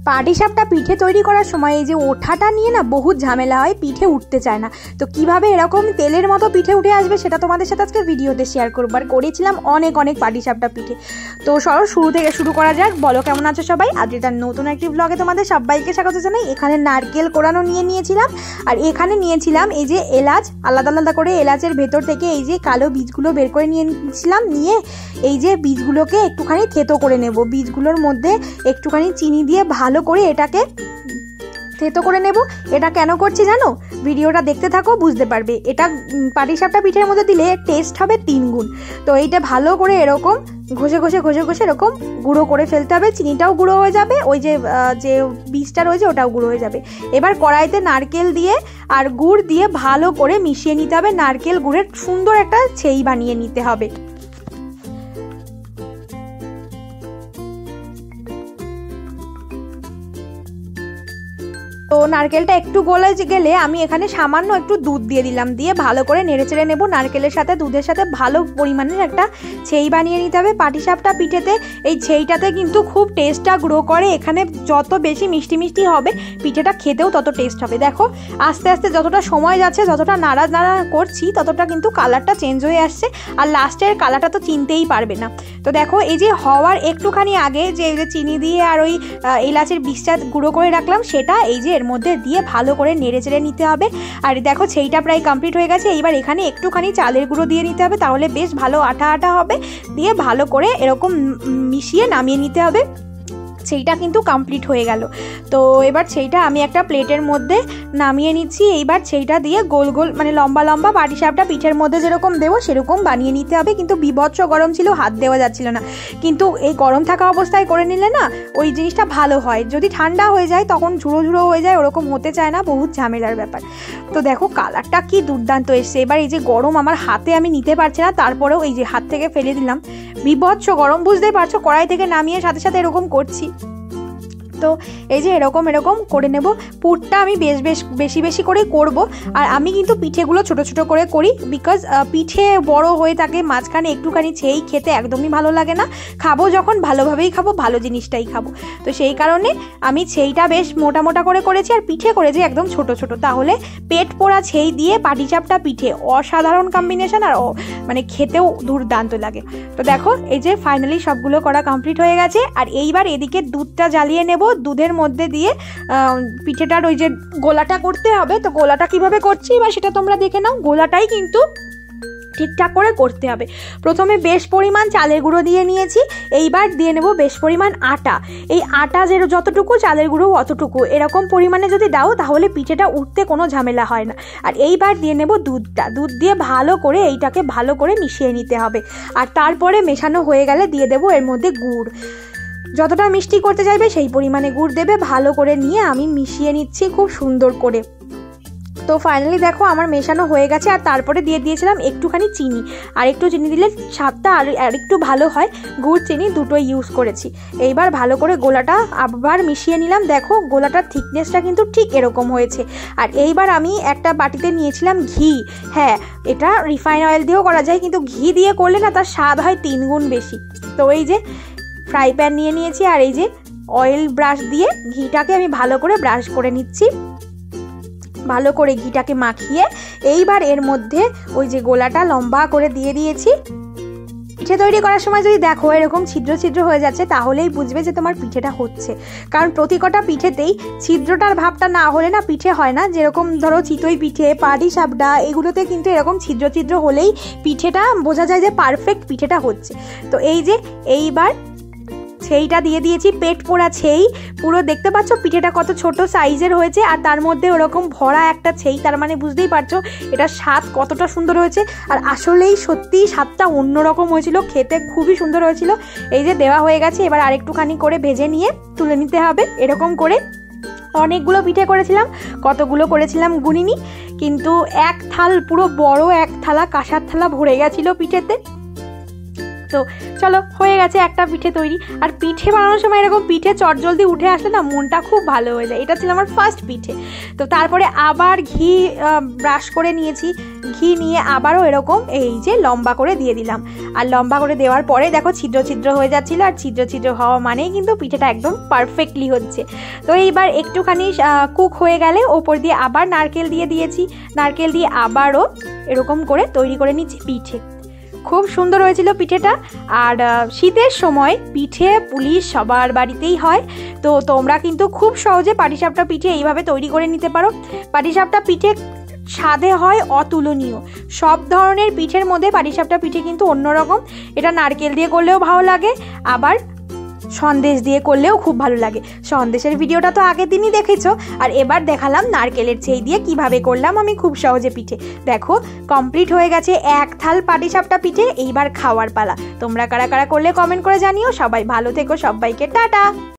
পাটিসাপটা পিঠে তৈরি করার সময় এই যে ওঠাটা নিয়ে না বহুত ঝামেলা হয়, পিঠে উঠতে চায় না। তো কিভাবে এরকম তেলের মতো পিঠে উঠে আসবে সেটা তোমাদের সাথে আজকে ভিডিওতে শেয়ার করবো। আর করেছিলাম অনেক পাটিসাপটা পিঠে। তো চলো শুরু থেকে শুরু করা যাক। বলো কেমন আছো সবাই? আজ এটা নতুন একটি ব্লগে তোমাদের সবাইকে স্বাগত জানাই। এখানে নারকেল কোড়ানো নিয়েছিলাম, আর এখানে নিয়েছিলাম এই যে এলাচ, আলাদা আলাদা করে এলাচের ভেতর থেকে এই যে কালো বীজগুলো বের করে নিয়েছিলাম। নিয়ে এই যে বীজগুলোকে একটুখানি থেতো করে নেব। বীজগুলোর মধ্যে একটুখানি চিনি দিয়ে ভালো করে এটাকে থেতো করে নেব। এটা কেন করছি জানো? ভিডিওটা দেখতে থাকো, বুঝতে পারবে। এটা পাটিসাপটা পিঠের মধ্যে দিলে টেস্ট হবে 3 গুণ। তো এইটা ভালো করে এরকম ঘষে এরকম গুঁড়ো করে ফেলতে হবে। চিনিটাও গুঁড়ো হয়ে যাবে, ওই যে বীজটা রয়েছে ওটাও গুঁড়ো হয়ে যাবে। এবার কড়াইতে নারকেল দিয়ে আর গুড় দিয়ে ভালো করে মিশিয়ে নিতে হবে। নারকেল গুড়ের সুন্দর একটা ছেই বানিয়ে নিতে হবে। তো নারকেলটা একটু গলে গেলে আমি এখানে সামান্য একটু দুধ দিয়ে দিলাম। দিয়ে ভালো করে নেড়েচেড়ে নেব। নারকেলের সাথে দুধের সাথে ভালো পরিমাণের একটা ছেই বানিয়ে নিতে হবে। পাটিসাপটা পিঠেতে এই ছেইটাতে কিন্তু খুব টেস্টটা গ্রো করে। এখানে যত বেশি মিষ্টি হবে পিঠেটা খেতেও তত টেস্ট হবে। দেখো আস্তে আস্তে যতটা সময় যাচ্ছে, যতটা নাড়া করছি, ততটা কিন্তু কালারটা চেঞ্জ হয়ে আসছে। আর লাস্টের কালারটা তো চিনতেই পারবে না। তো দেখো এই যে হওয়ার একটুখানি আগে যে চিনি দিয়ে আর ওই এলাচের বীজটা গুঁড়ো করে রাখলাম, সেটা এই যে এর মধ্যে দিয়ে ভালো করে নেড়েচেড়ে নিতে হবে। আর দেখো সেইটা প্রায় কমপ্লিট হয়ে গেছে। এইবার এখানে একটুখানি চালের গুঁড়ো দিয়ে নিতে হবে, তাহলে বেশ ভালো আঠা হবে। দিয়ে ভালো করে এরকম মিশিয়ে নামিয়ে নিতে হবে। সেইটা কিন্তু কমপ্লিট হয়ে গেল। তো এবার সেইটা আমি একটা প্লেটের মধ্যে নামিয়ে নিচ্ছি। এইবার সেইটা দিয়ে গোল মানে লম্বা পাটিসাপটা পিঠের মধ্যে যেরকম দেবো সেরকম বানিয়ে নিতে হবে। কিন্তু বিভৎস গরম ছিল, হাত দেওয়া যাচ্ছিল না। কিন্তু এই গরম থাকা অবস্থায় করে নিলে না ওই জিনিসটা ভালো হয়। যদি ঠান্ডা হয়ে যায় তখন ঝুড়ো হয়ে যায়, ওরকম হতে চায় না, বহুত ঝামেলার ব্যাপার। তো দেখো কালারটা কি দুর্দান্ত এসছে। এবার এই যে গরম আমার হাতে আমি নিতে পারছি না, তারপরেও এই যে হাত থেকে ফেলে দিলাম। বিভৎস গরম, বুঝতেই পারছো। কড়াই থেকে নামিয়ে সাথে সাথে এরকম করছি। তো এই যে এরকম করে নেব। পুরটা আমি বেশি করে করব। আর আমি কিন্তু পিঠেগুলো ছোট করে করি, বিকজ পিঠে বড় হয়ে থাকে, মাঝখানে একটুখানি ছেই খেতে একদমই ভালো লাগে না। খাবো যখন ভালোভাবেই খাবো, ভালো জিনিসটাই খাবো। তো সেই কারণে আমি ছেইটা বেশ মোটা করে করেছি, আর পিঠে করেছি একদম ছোট। তাহলে পেট পোড়া ছেই দিয়ে পাটিসাপটা পিঠে অসাধারণ কম্বিনেশন, আর মানে খেতেও দুর্দান্ত লাগে। তো দেখো এই যে ফাইনালি সবগুলো করা কমপ্লিট হয়ে গেছে। আর এইবার এদিকে দুধটা জ্বালিয়ে নেব। দুধের মধ্যে দিয়ে পিঠেটার ওই যে গোলাটা করতে হবে। তো গোলাটা কিভাবে করছি বা সেটা তোমরা দেখে নাও। গোলাটাই কিন্তু ঠিকঠাক করে করতে হবে। প্রথমে বেশ পরিমাণ চালের গুঁড়ো দিয়ে নিয়েছি। এইবার দিয়ে নেব বেশ পরিমাণ আটা। এই আটা যতটুকু, চালের গুঁড়ো অতটুকু। এরকম পরিমাণে যদি দাও তাহলে পিঠেটা উঠতে কোনো ঝামেলা হয় না। আর এইবার দিয়ে নেব দুধটা। দুধ দিয়ে ভালো করে এইটাকে ভালো করে মিশিয়ে নিতে হবে। আর তারপরে মেশানো হয়ে গেলে দিয়ে দেবো এর মধ্যে গুড়। যতটা মিষ্টি করতে চাইবে সেই পরিমাণে গুড় দেবে। ভালো করে নিয়ে আমি মিশিয়ে নিচ্ছি খুব সুন্দর করে। তো ফাইনালি দেখো আমার মেশানো হয়ে গেছে। আর তারপরে দিয়ে দিয়েছিলাম একটুখানি চিনি। আর একটু চিনি দিলে স্বাদটা আর একটু ভালো হয়। গুড় চিনি দুটোই ইউজ করেছি। এইবার ভালো করে গোলাটা আবার মিশিয়ে নিলাম। দেখো গোলাটার থিকনেসটা কিন্তু ঠিক এরকম হয়েছে। আর এইবার আমি একটা বাটিতে নিয়েছিলাম ঘি। হ্যাঁ, এটা রিফাইন অয়েল দিয়েও করা যায়, কিন্তু ঘি দিয়ে করলে না তার স্বাদ হয় 3 গুণ বেশি। তো এই যে ফ্রাই প্যান নিয়েছি, আর এই যে অয়েল ব্রাশ দিয়ে ঘিটাকে আমি ভালো করে ব্রাশ করে নিচ্ছি। ভালো করে ঘিটাকে মাখিয়ে এইবার এর মধ্যে ওই যে গোলাটা লম্বা করে দিয়ে দিয়েছি। পিঠে তৈরি করার সময় যদি দেখো এরকম ছিদ্র হয়ে যাচ্ছে, তাহলেই বুঝবে যে তোমার পিঠেটা হচ্ছে। কারণ প্রতি কটা পিঠেতেই ছিদ্রটার ভাবটা না হলে না পিঠে হয় না। যেরকম ধরো চিতই পিঠে, পাটিসাপটা, এগুলোতে কিন্তু এরকম ছিদ্র হলেই পিঠেটা বোঝা যায় যে পারফেক্ট পিঠেটা হচ্ছে। তো এই যে এইবার ছেইটা দিয়ে দিয়েছি, পেট পোড়া ছেই। পুরো দেখতে পাচ্ছ পিঠেটা কত ছোট সাইজের হয়েছে, আর তার মধ্যে ওরকম ভরা একটা ছেই। তার মানে বুঝতেই পারছো এটা স্বাদ কতটা সুন্দর হয়েছে। আর আসলেই সত্যি স্বাদটা অন্যরকম হয়েছিল, খেতে খুবই সুন্দর হয়েছিল। এই যে দেওয়া হয়ে গেছে। এবার আরেকটুখানি করে ভেজে নিয়ে তুলে নিতে হবে। এরকম করে অনেকগুলো পিঠে করেছিলাম। কতগুলো করেছিলাম গুনিনি, কিন্তু এক থাল, পুরো বড় এক থালা, কাঁসার থালা ভরে গেছিলো পিঠেতে। তো চলো, হয়ে গেছে একটা পিঠে তৈরি। আর পিঠে বানানোর সময় এরকম পিঠে চটজলদি উঠে আসলে না মনটা খুব ভালো হয়ে যায়। এটা ছিল আমার ফার্স্ট পিঠে। তো তারপরে আবার ঘি ব্রাশ করে নিয়েছি, ঘি নিয়ে আবারও এরকম এই যে লম্বা করে দিয়ে দিলাম। আর লম্বা করে দেওয়ার পরে দেখো ছিদ্র ছিদ্র হয়ে যাচ্ছিলো, আর ছিদ্র ছিদ্র হওয়া মানেই কিন্তু পিঠেটা একদম পারফেক্টলি হচ্ছে। তো এইবার একটুখানি কুক হয়ে গেলে ওপর দিয়ে আবার নারকেল দিয়ে দিয়েছি, নারকেল দিয়ে আবারও এরকম করে তৈরি করে নিচ্ছি পিঠে। খুব সুন্দর হয়েছিল পিঠেটা। আর শীতের সময় পিঠে পুলি সবার বাড়িতেই হয়, তো তোমরা কিন্তু খুব সহজে পাটিসাপটা পিঠে এইভাবে তৈরি করে নিতে পারো। পাটিসাপটা পিঠে স্বাদে হয় অতুলনীয়। সব ধরনের পিঠের মধ্যে পাটিসাপটা পিঠে কিন্তু অন্যরকম। এটা নারকেল দিয়ে করলেও ভালো লাগে, আবার সন্দেশ দিয়ে করলেও খুব ভালো লাগে। সন্দেশের ভিডিওটা তো আগের দিনই দেখেছো, আর এবার দেখালাম নারকেলের ছেই দিয়ে কিভাবে করলাম আমি খুব সহজে পিঠে। দেখো কমপ্লিট হয়ে গেছে এক থাল পাটিসাপটা পিঠে। এইবার খাওয়ার পালা। তোমরা কারা কারা করলে কমেন্ট করে জানিও। সবাই ভালো থেকো, সবাইকে টাটা।